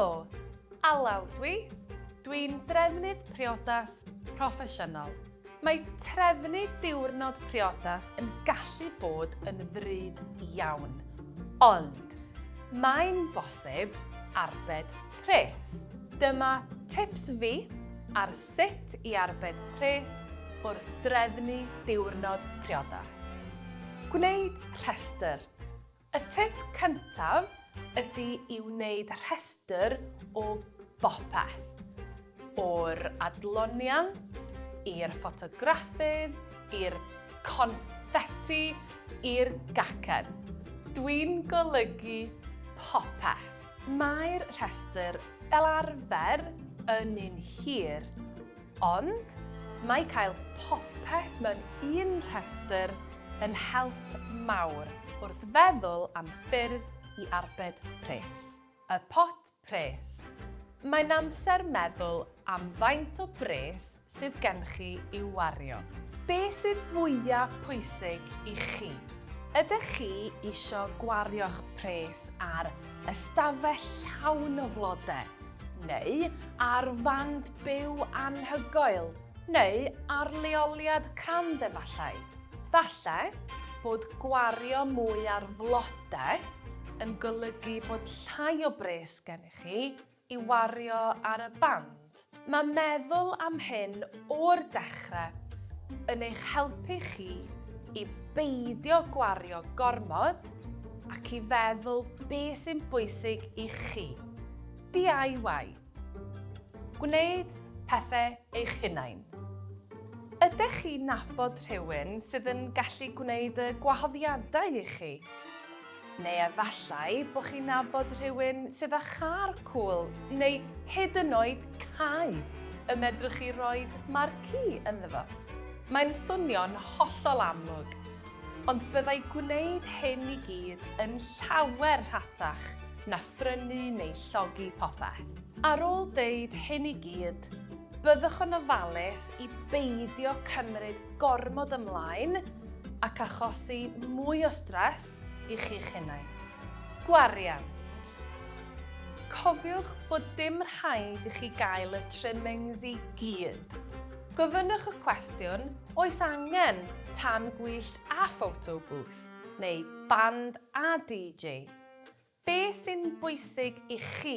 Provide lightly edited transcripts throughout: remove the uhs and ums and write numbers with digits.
Helo, Alaw dwi'n drefnydd priodas broffesiynol. Mae trefnu diwrnod priodas yn gallu bod yn ddrud iawn, ond mae'n bosib arbed pres. Dyma tips fi ar sut i arbed pres wrth drefnu diwrnod priodas. Gwneud rhestr. Y tip cyntaf ydy i wneud rhestr o bopeth. O'r adloniant, i'r ffotograffydd, i'r confetti, i'r gacen. Dwi'n golygu popeth. Mae'r rhestr fel arfer yn un hir, ond mae cael popeth mewn un rhestr yn help mawr wrth feddwl am ffyrdd i arbed pres. Y pot pres. Mae'n amser meddwl am faint o bres sydd gen chi i'w wario. Be sydd fwyaf pwysig i chi? Ydych chi isio gwario'ch pres ar ystafell llawn o flodau? Neu ar fand byw anhygoel? Neu ar leoliad crand efallai? Falle bod gwario mwy ar flodau yn golygu bod llai o bres gennych chi i wario ar y band. Mae meddwl am hyn o'r dechrau yn eich helpu chi i beidio gwario gormod ac i feddwl beth sy'n bwysig i chi. DIY. Gwneud pethau eich hunain. Ydych chi'n nabod rhywun sydd yn gallu gwneud y gwahoddiadau i chi? Neu efallai bod chi'n nabod rhywun sydd â char cŵl neu hyd yn oed cae y medrwch chi roi marci ynddo fo. Mae'n swnio'n hollol amlwg, ond byddai gwneud hyn i gyd yn llawer rhatach na phrynu neu llogi popeth. Ar ôl deud hyn i gyd, byddwch yn ofalus i beidio cymryd gormod ymlaen ac achosi mwy o stres i chi'ch hunain. Gwariant. Cofiwch bod dim rhaid i chi gael y trimmings i gyd. Gofynnwch y cwestiwn, oes angen tan gwyllt a photo booth, neu band a DJ? Be sy'n bwysig i chi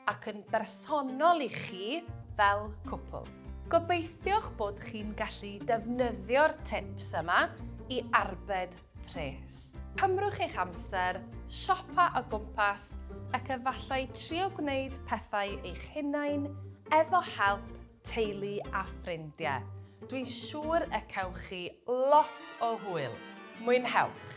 ac yn bersonol i chi fel cwpl? Gobeithio'ch bod chi'n gallu defnyddio'r tips yma i arbed pres. Cymrwch eich amser, siopa o gwmpas ac efallai trio gwneud pethau eich hunain efo help teulu a ffrindiau. Dwi'n siŵr y cewch chi lot o hwyl. Mwynhewch!